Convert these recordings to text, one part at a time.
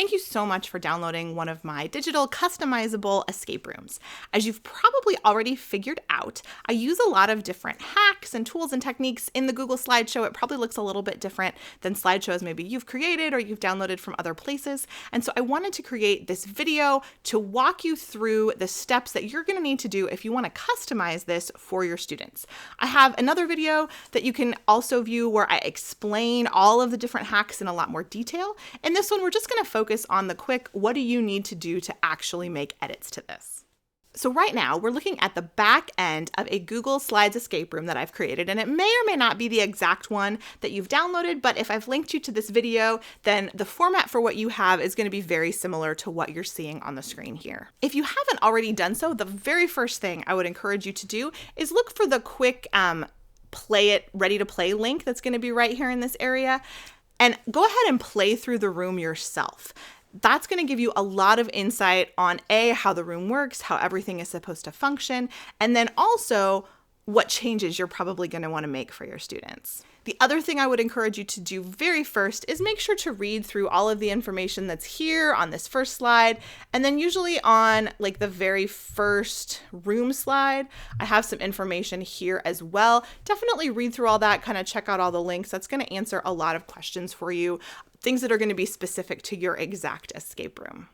Thank you so much for downloading one of my digital customizable escape rooms. As you've probably already figured out, I use a lot of different hacks and tools and techniques in the Google slideshow. It probably looks a little bit different than slideshows maybe you've created or you've downloaded from other places. And so I wanted to create this video to walk you through the steps that you're going to need to do if you want to customize this for your students. I have another video that you can also view where I explain all of the different hacks in a lot more detail. In this one, we're just going to focus on the quick, what do you need to do to actually make edits to this? So right now, we're looking at the back end of a Google Slides escape room that I've created, and it may or may not be the exact one that you've downloaded, but if I've linked you to this video, then the format for what you have is going to be very similar to what you're seeing on the screen here. If you haven't already done so, the very first thing I would encourage you to do is look for the quick play it, ready to play link that's going to be right here in this area, and go ahead and play through the room yourself. That's going to give you a lot of insight on how the room works, how everything is supposed to function, and then also what changes you're probably going to want to make for your students. The other thing I would encourage you to do very first is make sure to read through all of the information that's here on this first slide, and then usually on like the very first room slide, I have some information here as well. Definitely read through all that, kind of check out all the links. That's going to answer a lot of questions for you, things that are going to be specific to your exact escape room.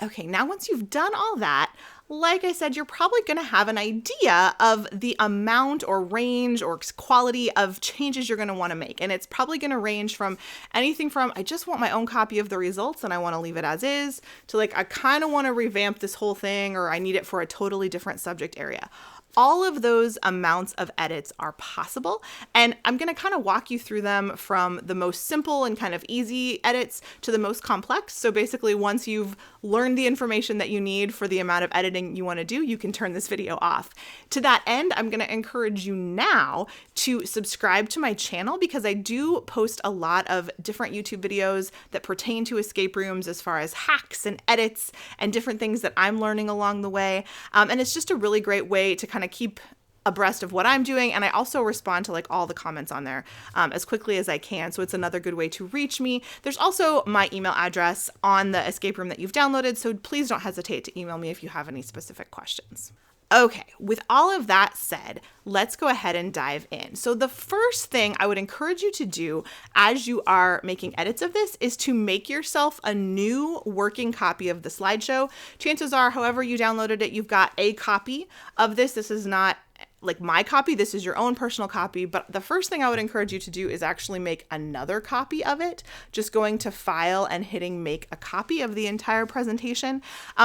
Okay, now once you've done all that, like I said, you're probably going to have an idea of the amount or range or quality of changes you're going to want to make. And it's probably going to range from anything from, I just want my own copy of the results and I want to leave it as is, to like, I kind of want to revamp this whole thing, or I need it for a totally different subject area. All of those amounts of edits are possible, and I'm going to kind of walk you through them from the most simple and kind of easy edits to the most complex. So basically, once you've learned the information that you need for the amount of editing you want to do, you can turn this video off. To that end, I'm going to encourage you now to subscribe to my channel, because I do post a lot of different YouTube videos that pertain to escape rooms as far as hacks and edits and different things that I'm learning along the way. And it's just a really great way to kind of keep abreast of what I'm doing. And I also respond to like all the comments on there as quickly as I can. So it's another good way to reach me. There's also my email address on the escape room that you've downloaded. So please don't hesitate to email me if you have any specific questions. Okay, with all of that said, let's go ahead and dive in. So the first thing I would encourage you to do as you are making edits of this is to make yourself a new working copy of the slideshow. Chances are, however you downloaded it, you've got a copy of this. This is not like my copy, this is your own personal copy, but the first thing I would encourage you to do is actually make another copy of it, just going to File and hitting Make a Copy of the entire presentation,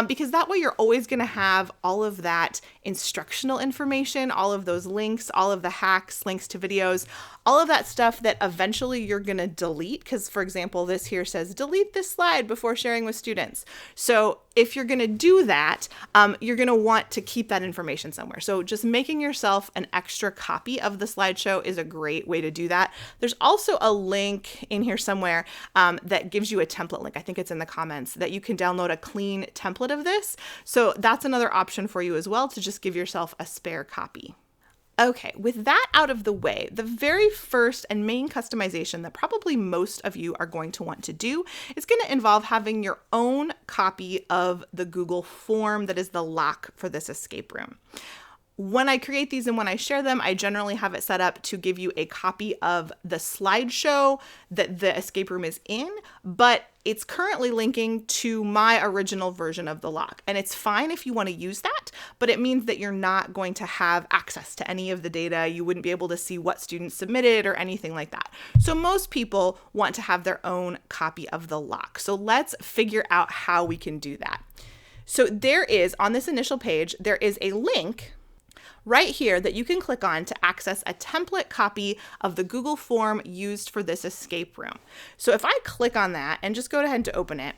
because that way you're always going to have all of that instructional information, all of those links, all of the hacks, links to videos, all of that stuff that eventually you're going to delete, because for example, this here says delete this slide before sharing with students. So if you're going to do that, you're going to want to keep that information somewhere. So just making yourself an extra copy of the slideshow is a great way to do that. There's also a link in here somewhere that gives you a template link. I think it's in the comments that you can download a clean template of this. So that's another option for you as well, to just give yourself a spare copy. Okay, with that out of the way, the very first and main customization that probably most of you are going to want to do is going to involve having your own copy of the Google form that is the lock for this escape room. When I create these and when I share them, I generally have it set up to give you a copy of the slideshow that the escape room is in, but it's currently linking to my original version of the lock. And it's fine if you want to use that, but it means that you're not going to have access to any of the data. You wouldn't be able to see what students submitted or anything like that. So most people want to have their own copy of the lock. So let's figure out how we can do that. So there is, on this initial page, there is a link right here that you can click on to access a template copy of the Google form used for this escape room. So if I click on that and just go ahead to open it,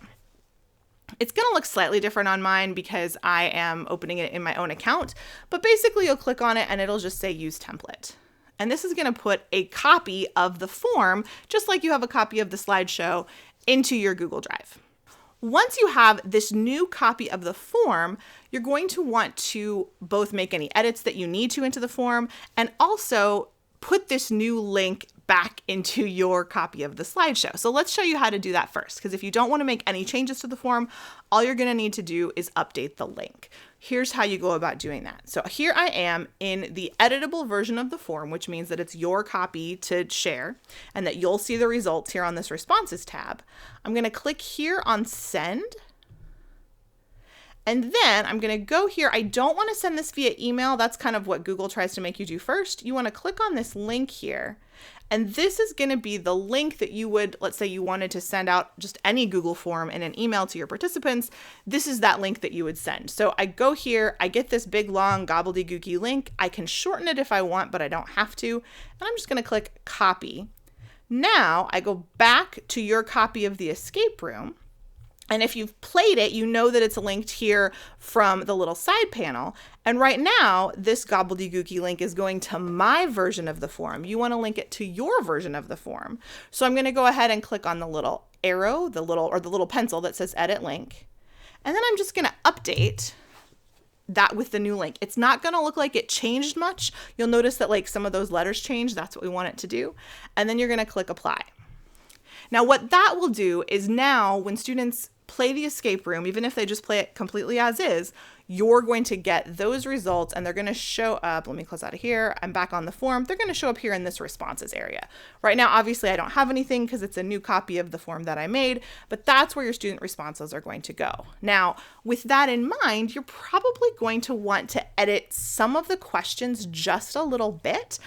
it's going to look slightly different on mine because I am opening it in my own account, but basically you'll click on it and it'll just say use template. And this is going to put a copy of the form, just like you have a copy of the slideshow, into your Google Drive. Once you have this new copy of the form, you're going to want to both make any edits that you need to into the form and also put this new link back into your copy of the slideshow. So let's show you how to do that first, because if you don't want to make any changes to the form, all you're going to need to do is update the link. Here's how you go about doing that. So here I am in the editable version of the form, which means that it's your copy to share and that you'll see the results here on this responses tab. I'm going to click here on send. And then I'm going to go here. I don't want to send this via email. That's kind of what Google tries to make you do first. You want to click on this link here. And this is going to be the link that you would, let's say you wanted to send out just any Google form in an email to your participants. This is that link that you would send. So I go here, I get this big, long, gobbledygooky link. I can shorten it if I want, but I don't have to. And I'm just going to click copy. Now I go back to your copy of the escape room. And if you've played it, you know that it's linked here from the little side panel. And right now, this gobbledygooky link is going to my version of the form. You want to link it to your version of the form. So I'm going to go ahead and click on the little arrow, the little pencil that says edit link. And then I'm just going to update that with the new link. It's not going to look like it changed much. You'll notice that like some of those letters changed. That's what we want it to do. And then you're going to click apply. Now what that will do is now when students play the escape room, even if they just play it completely as is, you're going to get those results and they're going to show up. Let me close out of here. I'm back on the form. They're going to show up here in this responses area. Right now, obviously, I don't have anything because it's a new copy of the form that I made, but that's where your student responses are going to go. Now, with that in mind, you're probably going to want to edit some of the questions just a little bit.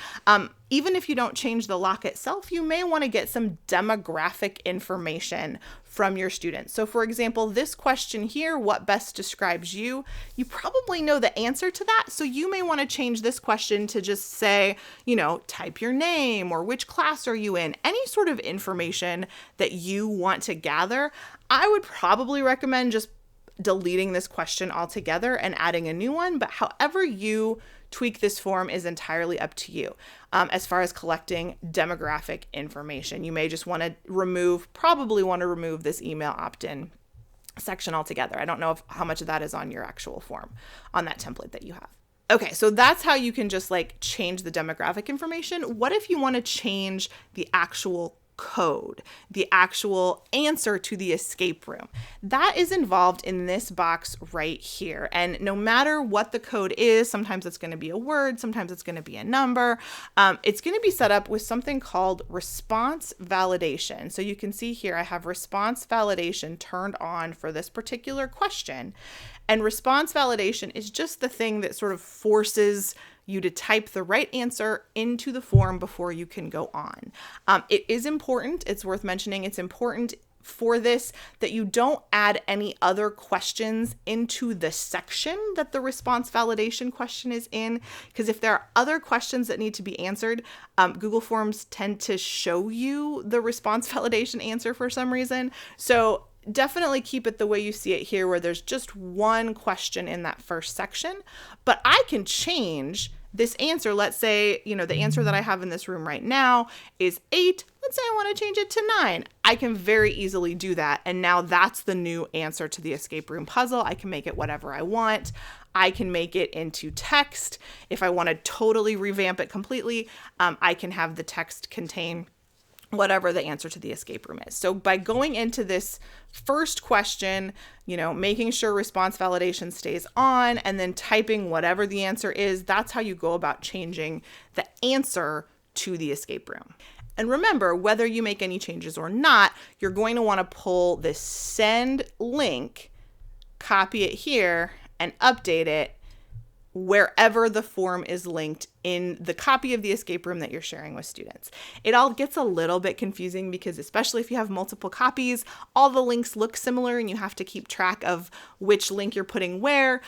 Even if you don't change the lock itself, you may want to get some demographic information from your students. So for example, this question here, what best describes you? You probably know the answer to that. So you may want to change this question to just say, type your name or which class are you in? Any sort of information that you want to gather. I would probably recommend just deleting this question altogether and adding a new one, but however you tweak this form is entirely up to you. As far as collecting demographic information, you may just want to probably want to remove this email opt-in section altogether. I don't know how much of that is on your actual form, on that template that you have. Okay, so that's how you can just change the demographic information. What if you want to change the actual code, the actual answer to the escape room? That is involved in this box right here. And no matter what the code is, sometimes it's going to be a word, sometimes it's going to be a number. It's going to be set up with something called response validation. So you can see here I have response validation turned on for this particular question. And response validation is just the thing that sort of forces you to type the right answer into the form before you can go on. It is important, it's worth mentioning, it's important for this that you don't add any other questions into the section that the response validation question is in, because if there are other questions that need to be answered, Google Forms tend to show you the response validation answer for some reason. So definitely keep it the way you see it here, where there's just one question in that first section, but I can change this answer. Let's say, the answer that I have in this room right now is 8. Let's say I want to change it to 9. I can very easily do that. And now that's the new answer to the escape room puzzle. I can make it whatever I want. I can make it into text. If I want to totally revamp it completely, I can have the text contain whatever the answer to the escape room is. So by going into this first question, making sure response validation stays on and then typing whatever the answer is, that's how you go about changing the answer to the escape room. And remember, whether you make any changes or not, you're going to want to pull this send link, copy it here, and update it wherever the form is linked in the copy of the escape room that you're sharing with students. It all gets a little bit confusing because especially if you have multiple copies, all the links look similar and you have to keep track of which link you're putting where.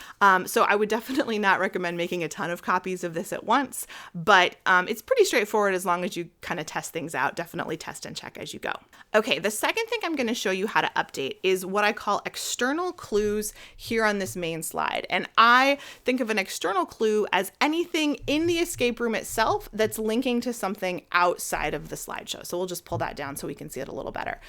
So I would definitely not recommend making a ton of copies of this at once, but it's pretty straightforward as long as you kind of test things out. Definitely test and check as you go. Okay, the second thing I'm going to show you how to update is what I call external clues here on this main slide. And I think of an external clue as anything in the escape room itself that's linking to something outside of the slideshow. So we'll just pull that down so we can see it a little better.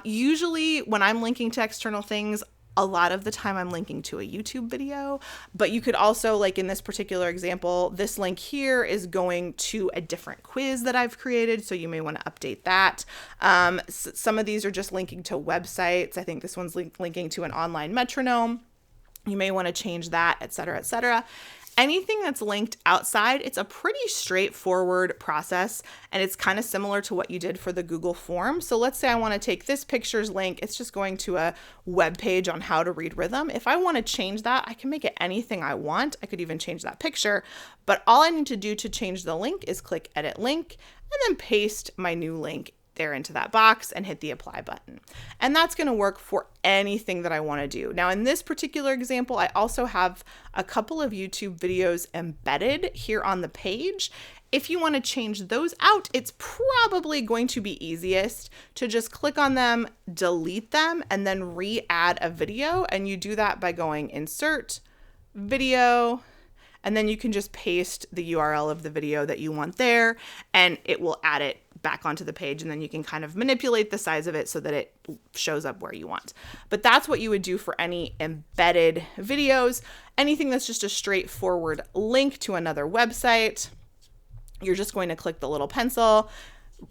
Usually when I'm linking to external things, A lot of the time I'm linking to a YouTube video, but you could also, like in this particular example, this link here is going to a different quiz that I've created, so you may want to update that. Some of these are just linking to websites. I think this one's linking to an online metronome. You may want to change that, et cetera, et cetera. Anything that's linked outside, it's a pretty straightforward process, and it's kind of similar to what you did for the Google form. So let's say I want to take this picture's link. It's just going to a web page on how to read rhythm. If I want to change that, I can make it anything I want. I could even change that picture, but all I need to do to change the link is click Edit Link and then paste my new link there into that box and hit the apply button. And that's going to work for anything that I want to do. Now, in this particular example, I also have a couple of YouTube videos embedded here on the page. If you want to change those out, it's probably going to be easiest to just click on them, delete them, and then re-add a video. And you do that by going Insert, Video, and then you can just paste the URL of the video that you want there, and it will add it back onto the page, and then you can kind of manipulate the size of it so that it shows up where you want. But that's what you would do for any embedded videos. Anything that's just a straightforward link to another website, you're just going to click the little pencil,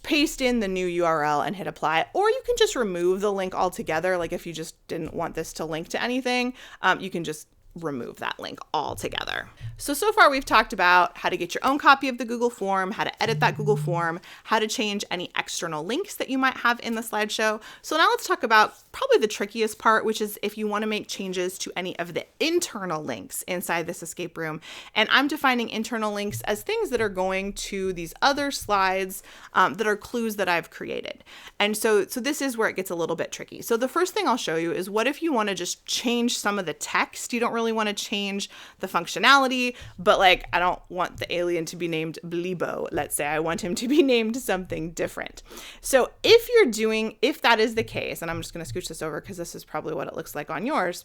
paste in the new URL and hit apply, or you can just remove the link altogether. Like if you just didn't want this to link to anything, you can just remove that link altogether. So far we've talked about how to get your own copy of the Google form, how to edit that Google form, how to change any external links that you might have in the slideshow. So now let's talk about probably the trickiest part, which is if you want to make changes to any of the internal links inside this escape room. And I'm defining internal links as things that are going to these other slides that are clues that I've created. And so this is where it gets a little bit tricky. So the first thing I'll show you is what if you want to just change some of the text. You don't really want to change the functionality, but like I don't want the alien to be named Blebo. Let's say I want him to be named something different. So if that is the case, and I'm just going to scooch this over because this is probably what it looks like on yours.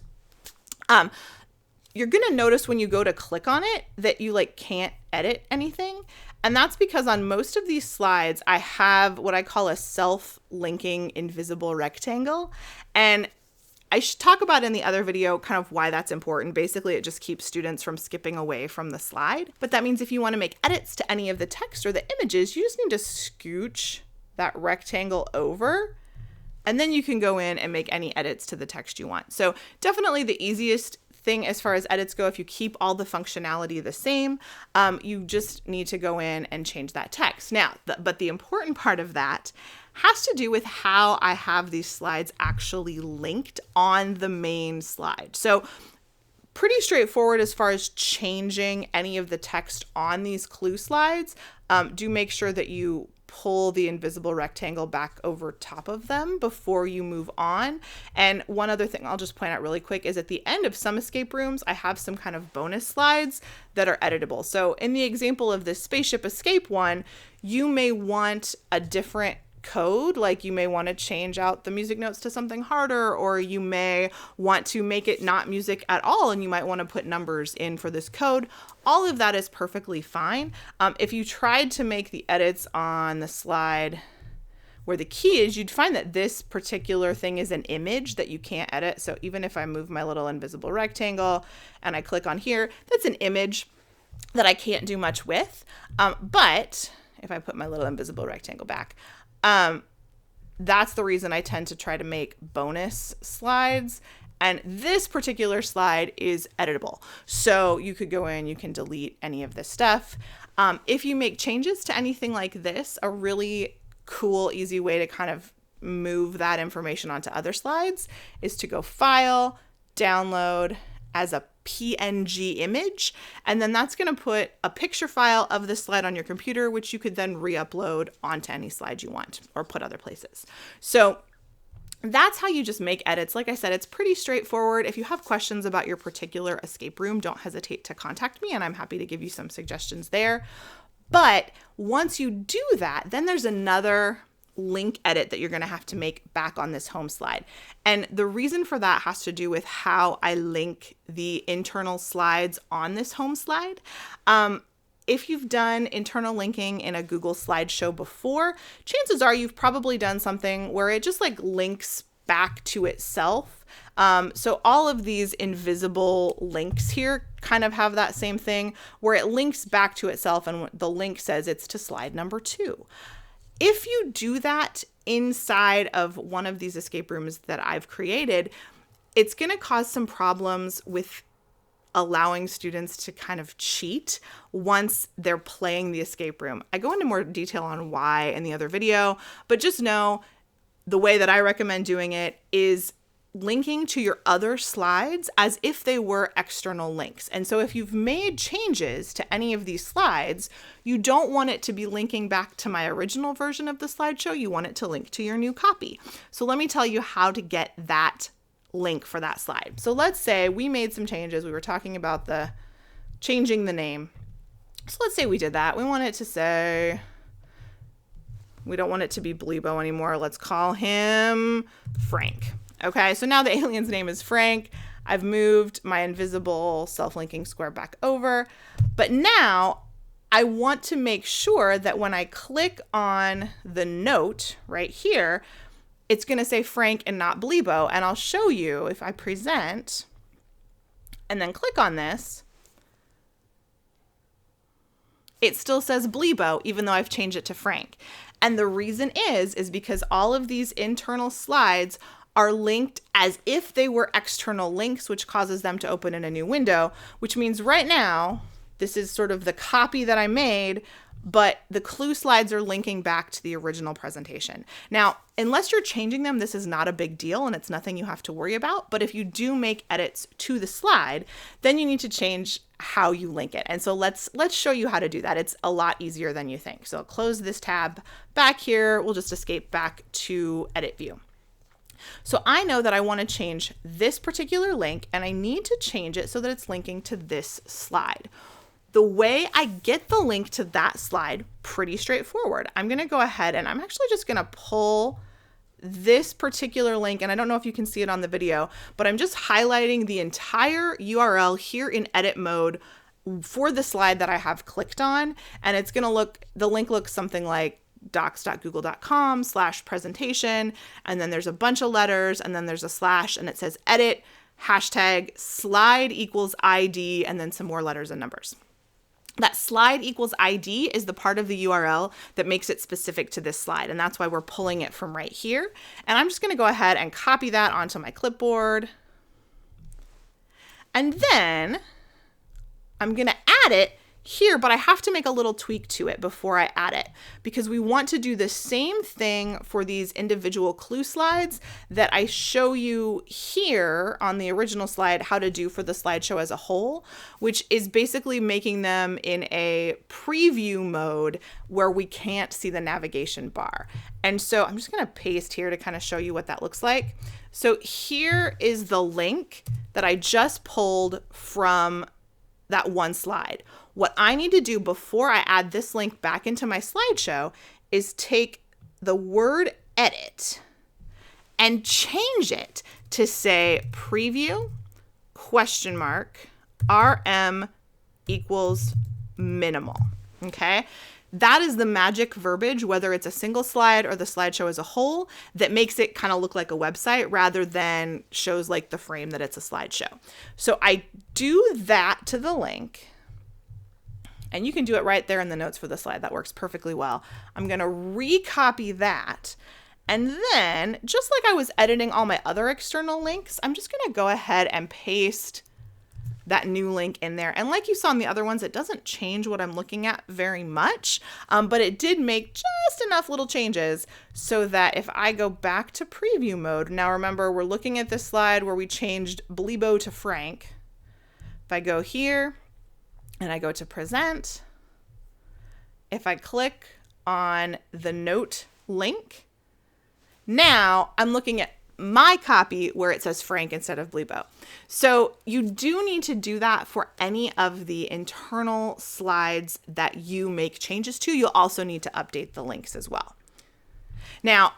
You're going to notice when you go to click on it that you like can't edit anything. And that's because on most of these slides, I have what I call a self-linking invisible rectangle. And I should talk about in the other video kind of why that's important. Basically, it just keeps students from skipping away from the slide. But that means if you want to make edits to any of the text or the images, you just need to scooch that rectangle over, and then you can go in and make any edits to the text you want. So definitely the easiest thing as far as edits go, if you keep all the functionality the same, you just need to go in and change that text. Now, but the important part of that has to do with how I have these slides actually linked on the main slide. So pretty straightforward as far as changing any of the text on these clue slides. Do make sure that you pull the invisible rectangle back over top of them before you move on. And one other thing I'll just point out really quick is at the end of some escape rooms, I have some kind of bonus slides that are editable. So in the example of this spaceship escape one, you may want a different code, like you may want to change out the music notes to something harder, or you may want to make it not music at all, and you might want to put numbers in for this code. All of that is perfectly fine. If you tried to make the edits on the slide where the key is, you'd find that this particular thing is an image that you can't edit. So even if I move my little invisible rectangle and I click on here, that's an image that I can't do much with. But if I put my little invisible rectangle back, that's the reason I tend to try to make bonus slides. And this particular slide is editable. So you could go in, you can delete any of this stuff. If you make changes to anything like this, a really cool, easy way to kind of move that information onto other slides is to go File, Download as a PNG image, and then that's going to put a picture file of the slide on your computer, which you could then re-upload onto any slide you want or put other places. So that's how you just make edits. Like I said, it's pretty straightforward. If you have questions about your particular escape room, don't hesitate to contact me, and I'm happy to give you some suggestions there. But once you do that, then there's another link edit that you're going to have to make back on this home slide. And the reason for that has to do with how I link the internal slides on this home slide. If you've done internal linking in a Google slideshow before, chances are you've probably done something where it just like links back to itself. So all of these invisible links here kind of have that same thing where it links back to itself and the link says it's to slide number 2. If you do that inside of one of these escape rooms that I've created, it's going to cause some problems with allowing students to kind of cheat once they're playing the escape room. I go into more detail on why in the other video, but just know the way that I recommend doing it is linking to your other slides as if they were external links. And so if you've made changes to any of these slides, you don't want it to be linking back to my original version of the slideshow. You want it to link to your new copy. So let me tell you how to get that link for that slide. So let's say we made some changes. We were talking about changing the name. So let's say we did that. We want it to say, we don't want it to be Blebo anymore. Let's call him Frank. Okay, so now the alien's name is Frank. I've moved my invisible self-linking square back over. But now I want to make sure that when I click on the note right here, it's going to say Frank and not Blebo. And I'll show you if I present and then click on this, it still says Blebo, even though I've changed it to Frank. And the reason is because all of these internal slides are linked as if they were external links, which causes them to open in a new window, which means right now, this is sort of the copy that I made, but the clue slides are linking back to the original presentation. Now, unless you're changing them, this is not a big deal and it's nothing you have to worry about. But if you do make edits to the slide, then you need to change how you link it. And so let's show you how to do that. It's a lot easier than you think. So I'll close this tab back here. We'll just escape back to edit view. So I know that I want to change this particular link and I need to change it so that it's linking to this slide. The way I get the link to that slide, pretty straightforward. I'm going to go ahead and I'm actually just going to pull this particular link, and I don't know if you can see it on the video, but I'm just highlighting the entire URL here in edit mode for the slide that I have clicked on, and it's going to look, the link looks something like docs.google.com/presentation, and then there's a bunch of letters, and then there's a slash, and it says edit hashtag slide equals ID, and then some more letters and numbers. That slide equals ID is the part of the URL that makes it specific to this slide, and that's why we're pulling it from right here. And I'm just going to go ahead and copy that onto my clipboard. And then I'm going to add it here, but I have to make a little tweak to it before I add it, because we want to do the same thing for these individual clue slides that I show you here on the original slide how to do for the slideshow as a whole, which is basically making them in a preview mode where we can't see the navigation bar. And so I'm just going to paste here to kind of show you what that looks like. So here is the link that I just pulled from that one slide. What I need to do before I add this link back into my slideshow is take the word edit and change it to say preview RM equals minimal. Okay. That is the magic verbiage, whether it's a single slide or the slideshow as a whole, that makes it kind of look like a website rather than shows like the frame that it's a slideshow. So I do that to the link. And you can do it right there in the notes for the slide. That works perfectly well. I'm going to recopy that. And then, just like I was editing all my other external links, I'm just going to go ahead and paste that new link in there. And like you saw in the other ones, it doesn't change what I'm looking at very much, but it did make just enough little changes so that if I go back to preview mode, now remember, we're looking at this slide where we changed Blebo to Frank. If I go here, and I go to present, if I click on the note link, now I'm looking at my copy where it says Frank instead of Blebo. So you do need to do that for any of the internal slides that you make changes to. You'll also need to update the links as well. Now,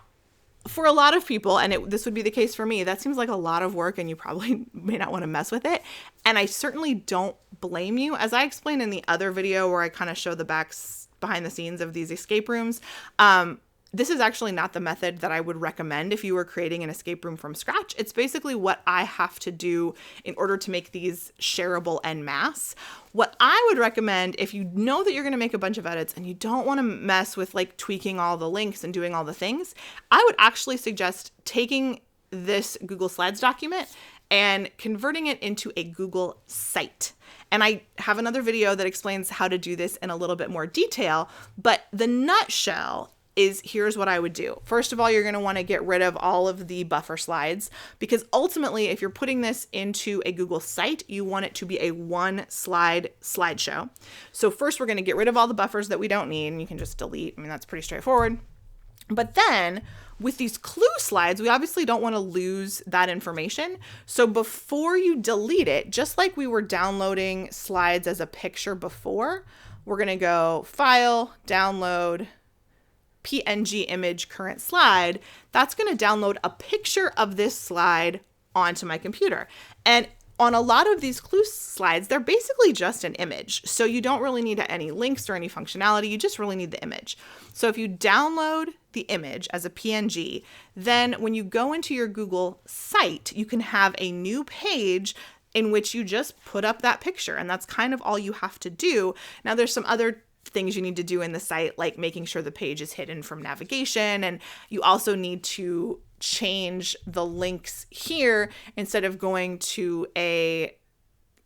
for a lot of people, and this would be the case for me, that seems like a lot of work and you probably may not want to mess with it. And I certainly don't blame you. As I explained in the other video where I kind of show the behind the scenes of these escape rooms, this is actually not the method that I would recommend if you were creating an escape room from scratch. It's basically what I have to do in order to make these shareable en masse. What I would recommend, if you know that you're going to make a bunch of edits and you don't want to mess with like tweaking all the links and doing all the things, I would actually suggest taking this Google Slides document and converting it into a Google site. And I have another video that explains how to do this in a little bit more detail, but the nutshell is here's what I would do. First of all, you're going to want to get rid of all of the buffer slides, because ultimately, if you're putting this into a Google site, you want it to be a one slide slideshow. So first, we're going to get rid of all the buffers that we don't need, and you can just delete. I mean, that's pretty straightforward. But then with these clue slides, we obviously don't want to lose that information. So before you delete it, just like we were downloading slides as a picture before, we're going to go File, Download, PNG image current slide. That's going to download a picture of this slide onto my computer. And on a lot of these clue slides, they're basically just an image. So you don't really need any links or any functionality. You just really need the image. So if you download the image as a PNG, then when you go into your Google site, you can have a new page in which you just put up that picture. And that's kind of all you have to do. Now there's some other things you need to do in the site, like making sure the page is hidden from navigation. And you also need to change the links here. Instead of going to a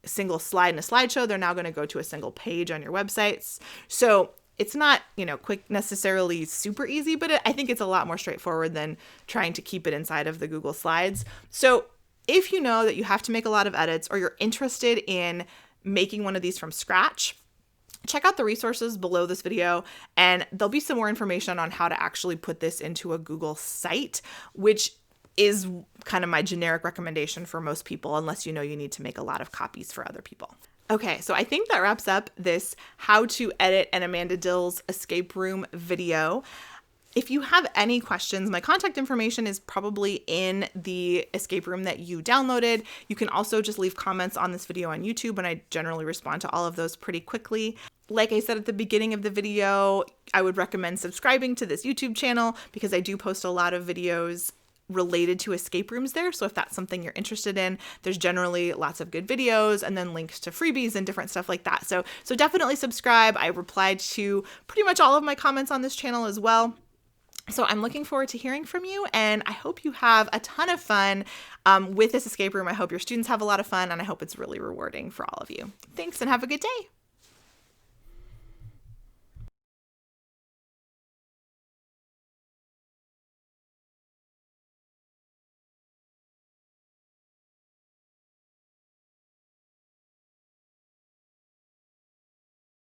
single slide in a slideshow, they're now going to go to a single page on your websites. So it's not, quick, necessarily super easy, but I think it's a lot more straightforward than trying to keep it inside of the Google Slides. So if you know that you have to make a lot of edits, or you're interested in making one of these from scratch, check out the resources below this video, and there'll be some more information on how to actually put this into a Google site, which is kind of my generic recommendation for most people, unless you know you need to make a lot of copies for other people. Okay, so I think that wraps up this how to edit an Amanda Dills escape room video. If you have any questions, my contact information is probably in the escape room that you downloaded. You can also just leave comments on this video on YouTube, and I generally respond to all of those pretty quickly. Like I said at the beginning of the video, I would recommend subscribing to this YouTube channel because I do post a lot of videos related to escape rooms there. So if that's something you're interested in, there's generally lots of good videos and then links to freebies and different stuff like that. So definitely subscribe. I replied to pretty much all of my comments on this channel as well. So I'm looking forward to hearing from you, and I hope you have a ton of fun with this escape room. I hope your students have a lot of fun, and I hope it's really rewarding for all of you. Thanks, and have a good day.